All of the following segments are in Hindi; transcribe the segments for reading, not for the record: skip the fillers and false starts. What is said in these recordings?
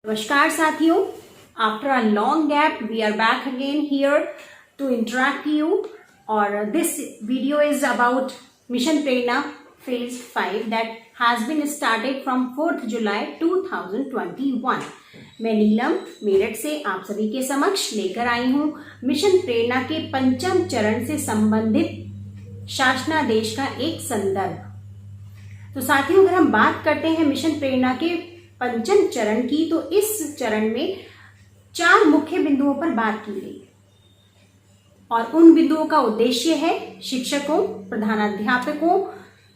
नमस्कार साथियों, after a long gap we are back again here to interact you और this video is about mission Prerna phase 5 that has been started from 4th July 2021। मैं नीलम मेरठ से आप सभी के समक्ष लेकर आई हूँ मिशन प्रेरणा के पंचम चरण से संबंधित शासनादेश का एक संदर्भ। तो साथियों, अगर हम बात करते हैं मिशन प्रेरणा के पंचम चरण की, तो इस चरण में 4 मुख्य बिंदुओं पर बात की गई और उन बिंदुओं का उद्देश्य है शिक्षकों, प्रधानाध्यापकों,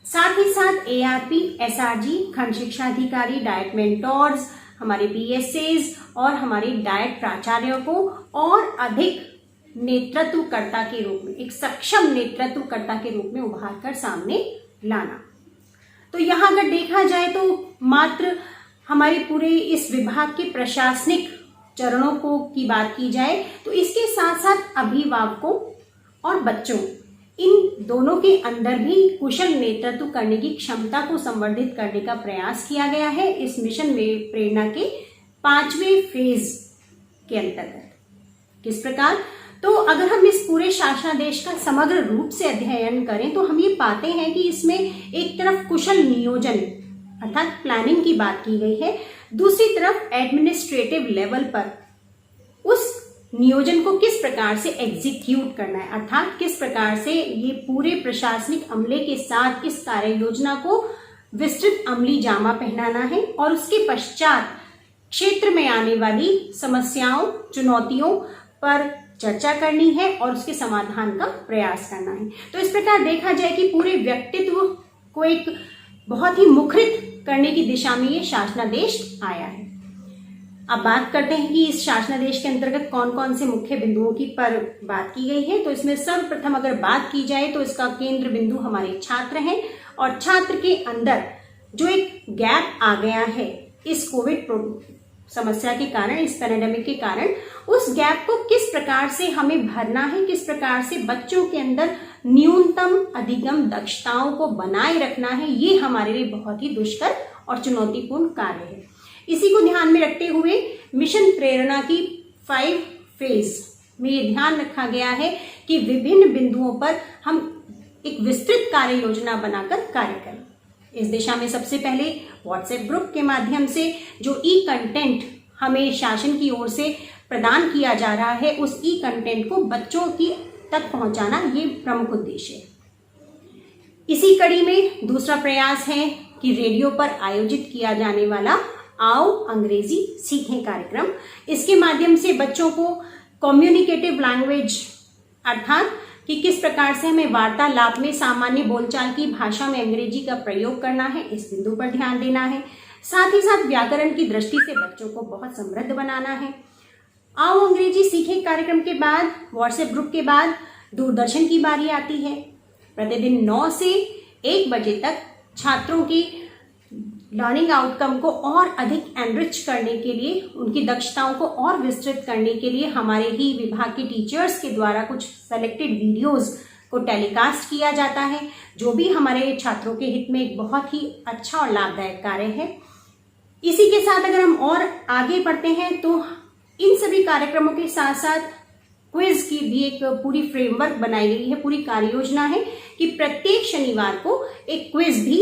साथ ही साथ एआरपी, एसआरजी, खंड शिक्षा अधिकारी, डायट मेंटोर्स, हमारे बीएसएस और हमारे डायट प्राचार्यों को और अधिक नेतृत्वकर्ता के रूप में, एक सक्षम नेतृत्वकर्ता के रूप में उभार कर सामने लाना। तो यहाँ अगर देखा जाए तो मात्र हमारे पूरे इस विभाग के प्रशासनिक चरणों को की बात की जाए तो इसके साथ साथ अभिभावकों और बच्चों, इन दोनों के अंदर भी कुशल नेतृत्व करने की क्षमता को संवर्धित करने का प्रयास किया गया है इस मिशन में प्रेरणा के 5वें फेज के अंतर्गत। किस प्रकार? तो अगर हम इस पूरे शासनादेश का समग्र रूप से अध्ययन करें तो हम ये पाते हैं कि इसमें एक तरफ कुशल नियोजन अर्थात प्लानिंग की बात की गई है, दूसरी तरफ एडमिनिस्ट्रेटिव लेवल पर उस नियोजन को किस प्रकार से एग्जीक्यूट करना है, अर्थात किस प्रकार से ये पूरे प्रशासनिक अमले के साथ इस कार्य योजना को विस्तृत अमली जामा पहनाना है और उसके पश्चात क्षेत्र में आने वाली समस्याओं, चुनौतियों पर चर्चा करनी है और उसके समाधान का प्रयास करना है। तो इस प्रकार देखा जाए कि पूरे व्यक्तित्व को एक बहुत ही मुखरित करने की दिशा में ये शासनादेश आया है। अब बात करते हैं कि इस शासनादेश के अंतर्गत कौन कौन से मुख्य बिंदुओं की पर बात की गई है। तो इसमें सर्वप्रथम अगर बात की जाए तो इसका केंद्र बिंदु हमारे छात्र हैं और छात्र के अंदर जो एक गैप आ गया है इस कोविड समस्या के कारण, इस पैंडेमिक के कारण, उस गैप को किस प्रकार से हमें भरना है, किस प्रकार से बच्चों के अंदर न्यूनतम अधिगम दक्षताओं को बनाए रखना है, ये हमारे लिए बहुत ही दुष्कर और चुनौतीपूर्ण कार्य है। इसी को ध्यान में रखते हुए मिशन प्रेरणा की 5 फेज में ये ध्यान रखा गया है कि विभिन्न बिंदुओं पर हम एक विस्तृत कार्य योजना बनाकर कार्य करें। इस दिशा में सबसे पहले व्हाट्सएप ग्रुप के माध्यम से जो ई कंटेंट हमें शासन की ओर से प्रदान किया जा रहा है, उस ई कंटेंट को बच्चों की तक पहुंचाना ये प्रमुख उद्देश्य है। इसी कड़ी में दूसरा प्रयास है कि रेडियो पर आयोजित किया जाने वाला आओ अंग्रेजी सीखें कार्यक्रम, इसके माध्यम से बच्चों को कम्युनिकेटिव लैंग्वेज अर्थात कि किस प्रकार से हमें वार्तालाप में सामान्य बोलचाल की भाषा में अंग्रेजी का प्रयोग करना है, इस बिंदु पर ध्यान देना है। साथ ही साथ व्याकरण की दृष्टि से बच्चों को बहुत समृद्ध बनाना है। आओ अंग्रेजी सीखें कार्यक्रम के बाद, व्हाट्सएप ग्रुप के बाद दूरदर्शन की बारी आती है। प्रतिदिन 9 से 1 बजे तक छात्रों की लर्निंग आउटकम को और अधिक एनरिच करने के लिए, उनकी दक्षताओं को और विस्तृत करने के लिए हमारे ही विभाग के टीचर्स के द्वारा कुछ सेलेक्टेड वीडियोस को टेलीकास्ट किया जाता है, जो भी हमारे छात्रों के हित में एक बहुत ही अच्छा और लाभदायक कार्य है। इसी के साथ अगर हम और आगे बढ़ते हैं तो इन सभी कार्यक्रमों के साथ साथ क्विज की भी एक पूरी फ्रेमवर्क बनाई गई है, पूरी कार्य योजना है कि प्रत्येक शनिवार को एक क्विज भी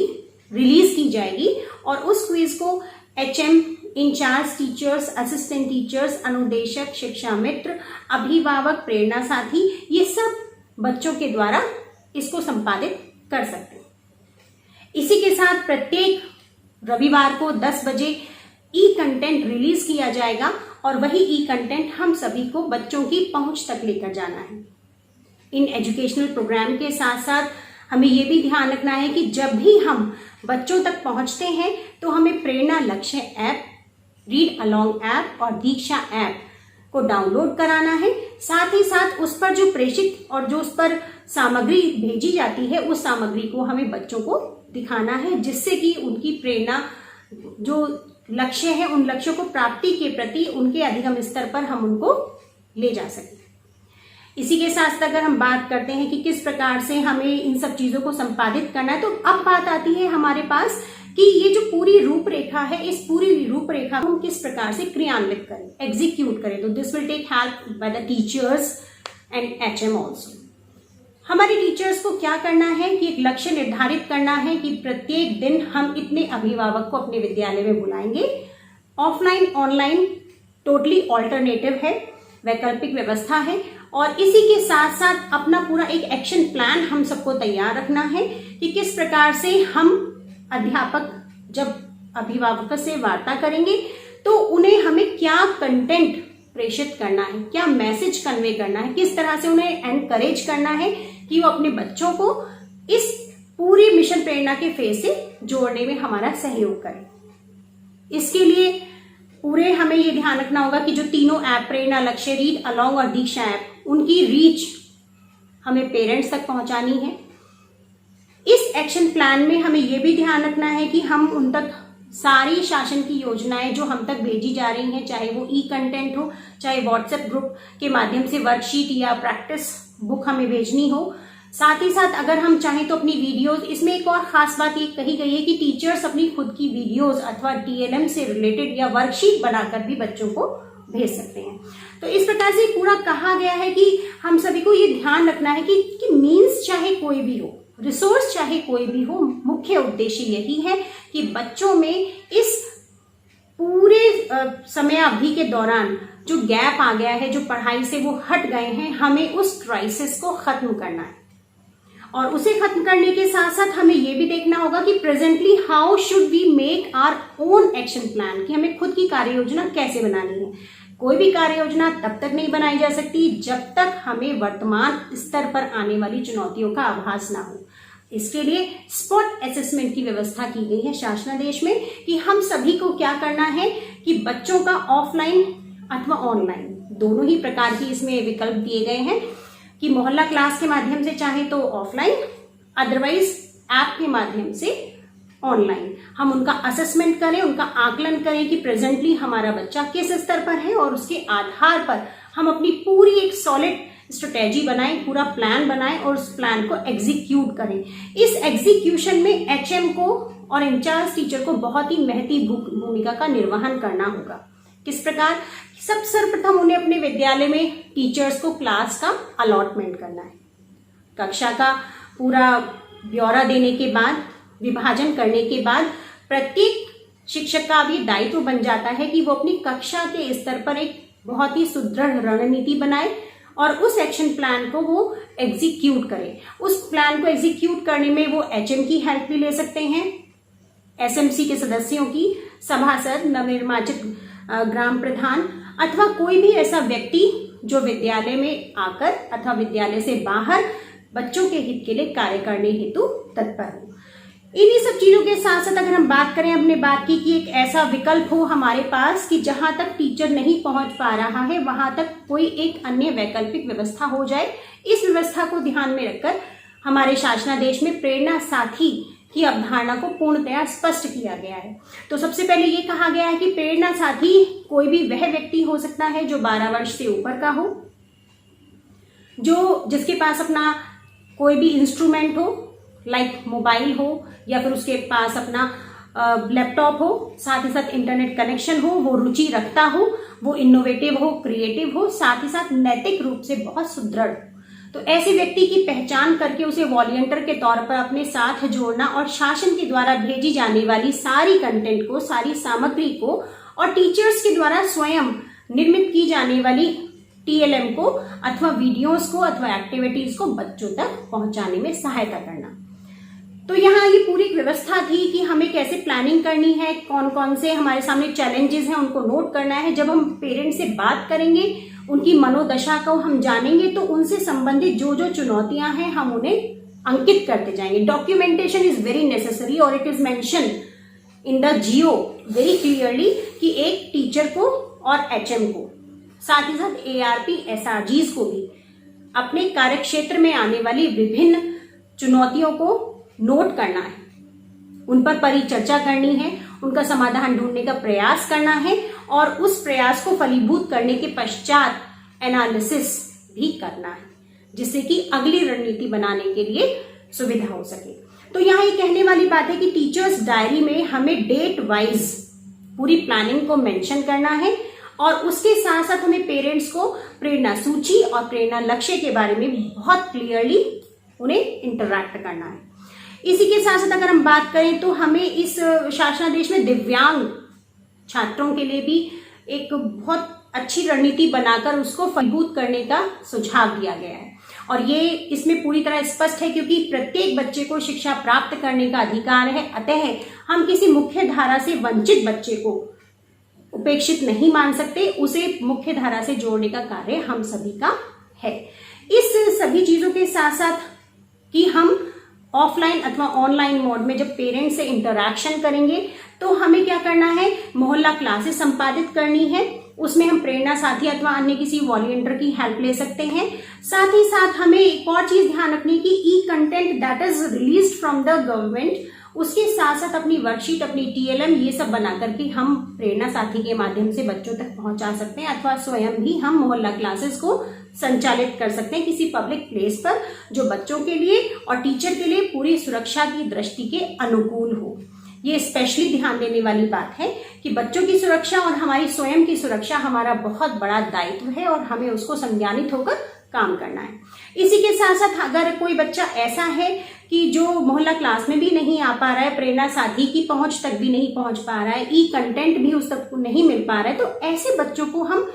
रिलीज की जाएगी और उस क्विज को HM, incharge teachers, assistant teachers, अनुदेशक, शिक्षा मित्र, अभिभावक, प्रेरणा साथी, ये सब बच्चों के द्वारा इसको संपादित कर सकते हैं। इसी के साथ प्रत्येक रविवार को 10 बजे ई कंटेंट रिलीज किया जाएगा और वही ई कंटेंट हम सभी को बच्चों की पहुंच तक लेकर जाना है। इन एजुकेशनल प्रोग्राम के साथ साथ हमें ये भी ध्यान रखना है कि जब भी हम बच्चों तक पहुंचते हैं तो हमें प्रेरणा लक्ष्य ऐप, रीड अलोंग ऐप और दीक्षा ऐप को डाउनलोड कराना है। साथ ही साथ उस पर जो प्रेषित और जो उस पर सामग्री भेजी जाती है, उस सामग्री को हमें बच्चों को दिखाना है, जिससे कि उनकी प्रेरणा जो लक्ष्य है, उन लक्ष्यों को प्राप्ति के प्रति उनके अधिगम स्तर पर हम उनको ले जा सकें। इसी के साथ अगर हम बात करते हैं कि किस प्रकार से हमें इन सब चीजों को संपादित करना है, तो अब बात आती है हमारे पास कि ये जो पूरी रूपरेखा है, इस पूरी रूपरेखा को हम किस प्रकार से क्रियान्वित करें, एग्जीक्यूट करें। तो this will take help by the teachers and HM also. हमारे टीचर्स को क्या करना है कि एक लक्ष्य निर्धारित करना है कि प्रत्येक दिन हम इतने अभिभावक को अपने विद्यालय में बुलाएंगे। ऑफलाइन ऑनलाइन टोटली ऑल्टरनेटिव है, वैकल्पिक व्यवस्था है। और इसी के साथ साथ अपना पूरा एक एक्शन प्लान हम सबको तैयार रखना है कि किस प्रकार से हम अध्यापक जब अभिभावकों से वार्ता करेंगे तो उन्हें हमें क्या कंटेंट प्रेषित करना है, क्या मैसेज कन्वे करना है, किस तरह से उन्हें एनकरेज करना है कि वो अपने बच्चों को इस पूरी मिशन प्रेरणा के फेज से जोड़ने में हमारा सहयोग करें। इसके लिए पूरे हमें ये ध्यान रखना होगा कि जो तीनों ऐप, प्रेरणा, लक्ष्य, रीड अलोंग और दीक्षा ऐप, उनकी रीच हमें पेरेंट्स तक पहुंचानी है। इस एक्शन प्लान में हमें यह भी ध्यान रखना है कि हम उन तक सारी शासन की योजनाएं जो हम तक भेजी जा रही हैं, चाहे वो ई कंटेंट हो, चाहे व्हाट्सएप ग्रुप के माध्यम से वर्कशीट या प्रैक्टिस बुक हमें भेजनी हो, साथ ही साथ अगर हम चाहें तो अपनी वीडियोस, इसमें एक और खास बात ये कही गई है कि टीचर्स अपनी खुद की वीडियोस अथवा TLM से रिलेटेड या वर्कशीट बनाकर भी बच्चों को भेज सकते हैं। तो इस प्रकार से पूरा कहा गया है कि हम सभी को ये ध्यान रखना है कि मीन्स चाहे कोई भी हो, रिसोर्स चाहे कोई भी हो, मुख्य उद्देश्य यही है कि बच्चों में इस पूरे समयावधि के दौरान जो गैप आ गया है, जो पढ़ाई से वो हट गए हैं, हमें उस क्राइसिस को खत्म करना है। और उसे खत्म करने के साथ साथ हमें यह भी देखना होगा कि presently how should we make our own action plan, कि हमें खुद की कार्य योजना कैसे बनानी है। कोई भी कार्य योजना तब तक नहीं बनाई जा सकती जब तक हमें वर्तमान स्तर पर आने वाली चुनौतियों का आभास ना हो। इसके लिए स्पॉट असेसमेंट की व्यवस्था की गई है शासनादेश में कि हम सभी को क्या करना है कि बच्चों का ऑफलाइन अथवा ऑनलाइन दोनों ही प्रकार की इसमें विकल्प दिए गए हैं कि मोहल्ला क्लास के माध्यम से चाहे तो ऑफलाइन, अदरवाइज ऐप के माध्यम से ऑनलाइन हम उनका असेसमेंट करें, उनका आकलन करें कि प्रेजेंटली हमारा बच्चा किस स्तर पर है और उसके आधार पर हम अपनी पूरी एक सॉलिड स्ट्रेटेजी बनाएं, पूरा प्लान बनाएं और उस प्लान को एग्जीक्यूट करें। इस एग्जीक्यूशन में HM को और इंचार्ज टीचर को बहुत ही महती भूमिका का निर्वहन करना होगा। किस प्रकार? सब सर्वप्रथम उन्हें अपने विद्यालय में टीचर्स को क्लास का अलॉटमेंट करना है। कक्षा का पूरा ब्यौरा देने के बाद, विभाजन करने के बाद प्रत्येक शिक्षक का भी दायित्व बन जाता है कि वो अपनी कक्षा के स्तर पर एक बहुत ही सुदृढ़ रणनीति बनाए और उस एक्शन प्लान को वो एग्जीक्यूट करे। उस प्लान को एग्जीक्यूट करने में वो HM की हेल्प भी ले सकते हैं, SMC के सदस्यों की, सभासद, नवनिर्वाचित ग्राम प्रधान अथवा कोई भी ऐसा व्यक्ति जो विद्यालय में आकर अथवा विद्यालय से बाहर बच्चों के हित के लिए कार्य करने हेतु तत्पर हो। इन्हीं सब चीजों के साथ साथ अगर हम बात करें अपने बात की कि एक ऐसा विकल्प हो हमारे पास कि जहां तक टीचर नहीं पहुंच पा रहा है वहां तक कोई एक अन्य वैकल्पिक व्यवस्था हो जाए। इस व्यवस्था को ध्यान में रखकर हमारे शासनादेश में प्रेरणा साथी की अवधारणा को पूर्णतया स्पष्ट किया गया है। तो सबसे पहले ये कहा गया है कि प्रेरणा साथी कोई भी वह व्यक्ति हो सकता है जो 12 वर्ष से ऊपर का हो, जिसके पास अपना कोई भी इंस्ट्रूमेंट हो, लाइक मोबाइल हो या फिर उसके पास अपना लैपटॉप हो, साथ ही साथ इंटरनेट कनेक्शन हो, वो रुचि रखता हो, वो इनोवेटिव हो, क्रिएटिव हो, साथ ही साथ नैतिक रूप से बहुत सुदृढ़। तो ऐसे व्यक्ति की पहचान करके उसे वॉलंटियर के तौर पर अपने साथ जोड़ना और शासन के द्वारा भेजी जाने वाली सारी कंटेंट को, सारी सामग्री को और टीचर्स के द्वारा स्वयं निर्मित की जाने वाली TLM को अथवा वीडियोस को अथवा एक्टिविटीज को बच्चों तक पहुंचाने में सहायता करना। तो यहाँ ये पूरी एक व्यवस्था थी कि हमें कैसे प्लानिंग करनी है, कौन कौन से हमारे सामने चैलेंजेस हैं उनको नोट करना है। जब हम पेरेंट्स से बात करेंगे, उनकी मनोदशा को हम जानेंगे तो उनसे संबंधित जो जो चुनौतियां हैं हम उन्हें अंकित करते जाएंगे। डॉक्यूमेंटेशन इज वेरी नेसेसरी और it is mention in the GO very clearly कि एक टीचर को और HM को, साथ ही साथ ARP SRGs को भी अपने कार्यक्षेत्र में आने वाली विभिन्न चुनौतियों को नोट करना है, उन पर परिचर्चा करनी है, उनका समाधान ढूंढने का प्रयास करना है और उस प्रयास को फलीभूत करने के पश्चात एनालिसिस भी करना है, जिससे कि अगली रणनीति बनाने के लिए सुविधा हो सके। तो यहाँ ये कहने वाली बात है कि टीचर्स डायरी में हमें डेट वाइज पूरी प्लानिंग को मेंशन करना है और उसके साथ साथ हमें पेरेंट्स को प्रेरणा सूची और प्रेरणा लक्ष्य के बारे में बहुत क्लियरली उन्हें इंटरैक्ट करना है। इसी के साथ साथ अगर हम बात करें तो हमें इस शासनादेश में दिव्यांग छात्रों के लिए भी एक बहुत अच्छी रणनीति बनाकर उसको फलीभूत करने का सुझाव दिया गया है और ये इसमें पूरी तरह स्पष्ट है क्योंकि प्रत्येक बच्चे को शिक्षा प्राप्त करने का अधिकार है। अतः हम किसी मुख्य धारा से वंचित बच्चे को उपेक्षित नहीं मान सकते, उसे मुख्य धारा से जोड़ने का कार्य हम सभी का है। इस सभी चीजों के साथ साथ कि हम ऑफलाइन अथवा ऑनलाइन मोड में जब पेरेंट्स से इंटरैक्शन करेंगे तो हमें क्या करना है, मोहल्ला क्लासेस संपादित करनी है। उसमें हम प्रेरणा साथी अथवा अन्य किसी वॉलंटियर की हेल्प ले सकते हैं। साथ ही साथ हमें एक और चीज ध्यान रखनी कि e content that is released from the government, उसके साथ साथ अपनी वर्कशीट, अपनी TLM ये सब बना करके हम प्रेरणा साथी के माध्यम से बच्चों तक पहुंचा सकते हैं अथवा स्वयं भी हम मोहल्ला क्लासेस को संचालित कर सकते हैं किसी पब्लिक प्लेस पर जो बच्चों के लिए और टीचर के लिए पूरी सुरक्षा की दृष्टि के अनुकूल हो। ये स्पेशली ध्यान देने वाली बात है कि बच्चों की सुरक्षा और हमारी स्वयं की सुरक्षा हमारा बहुत बड़ा दायित्व है और हमें उसको संज्ञानित होकर काम करना है। इसी के साथ साथ अगर कोई बच्चा ऐसा है कि जो मोहल्ला क्लास में भी नहीं आ पा रहा है, प्रेरणा साथी की पहुंच तक भी नहीं पहुंच पा रहा है, ई कंटेंट भी उस तक नहीं मिल पा रहा है, तो ऐसे बच्चों को हम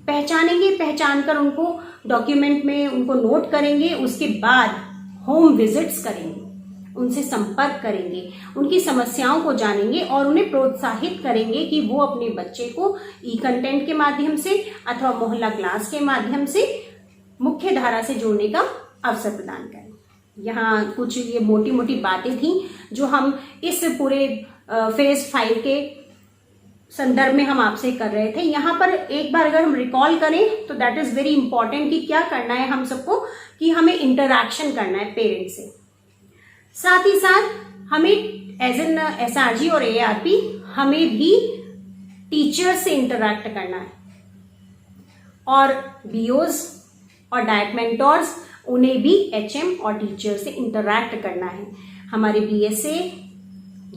पहचानेंगे, पहचान कर उनको डॉक्यूमेंट में उनको नोट करेंगे। उसके बाद होम विजिट्स करेंगे, उनसे संपर्क करेंगे, उनकी समस्याओं को जानेंगे और उन्हें प्रोत्साहित करेंगे कि वो अपने बच्चे को ई कंटेंट के माध्यम से अथवा मोहल्ला क्लास के माध्यम से मुख्य धारा से जोड़ने का अवसर प्रदान करें। यहाँ कुछ ये मोटी मोटी बातें थी जो हम इस पूरे फेज 5 के संदर्भ में हम आपसे कर रहे थे। यहाँ पर एक बार अगर हम रिकॉल करें तो दैट इज वेरी इंपॉर्टेंट कि क्या करना है हम सबको, कि हमें इंटरैक्शन करना है पेरेंट्स से। साथ ही साथ हमें एज एन SRG और ARP हमें भी टीचर से इंटरैक्ट करना है और BOs और डायट मेंटोर्स उन्हें भी HM और टीचर से इंटरैक्ट करना है। हमारे BSA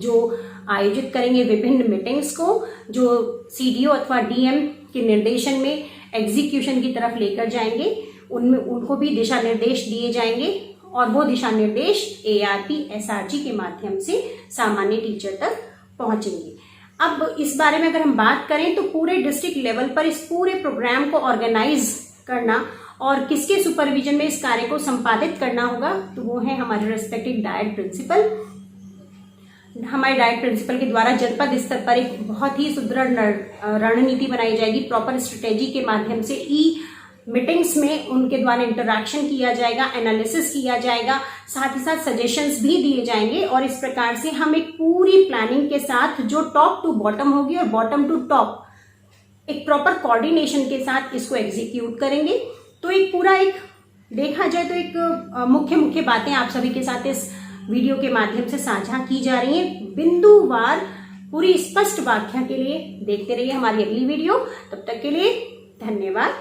जो आयोजित करेंगे विभिन्न मीटिंग्स को, जो CDO अथवा DM के निर्देशन में एग्जीक्यूशन की तरफ लेकर जाएंगे, उनमें उनको भी दिशा निर्देश दिए जाएंगे और वो दिशा निर्देश ARP SRG के माध्यम से सामान्य टीचर तक पहुंचेंगे। अब इस बारे में अगर हम बात करें तो पूरे डिस्ट्रिक्ट लेवल पर इस पूरे प्रोग्राम को ऑर्गेनाइज करना और किसके सुपरविजन में इस कार्य को संपादित करना होगा, तो वो है हमारे रेस्पेक्टिव डायट प्रिंसिपल। हमारे डायट प्रिंसिपल के द्वारा जनपद स्तर पर एक बहुत ही सुदृढ़ रणनीति बनाई जाएगी। प्रॉपर स्ट्रेटेजी के माध्यम से ई मीटिंग्स में उनके द्वारा इंटरैक्शन किया जाएगा, एनालिसिस किया जाएगा, साथ ही साथ सजेशंस भी दिए जाएंगे और इस प्रकार से हम एक पूरी प्लानिंग के साथ जो टॉप टू बॉटम होगी और बॉटम टू टॉप एक प्रॉपर कोऑर्डिनेशन के साथ इसको एग्जीक्यूट करेंगे। तो एक पूरा एक देखा जाए तो एक मुख्य बातें आप सभी के साथ इस वीडियो के माध्यम से साझा की जा रही हैं। बिंदुवार पूरी स्पष्ट व्याख्या के लिए देखते रहिए हमारी अगली वीडियो। तब तक के लिए धन्यवाद।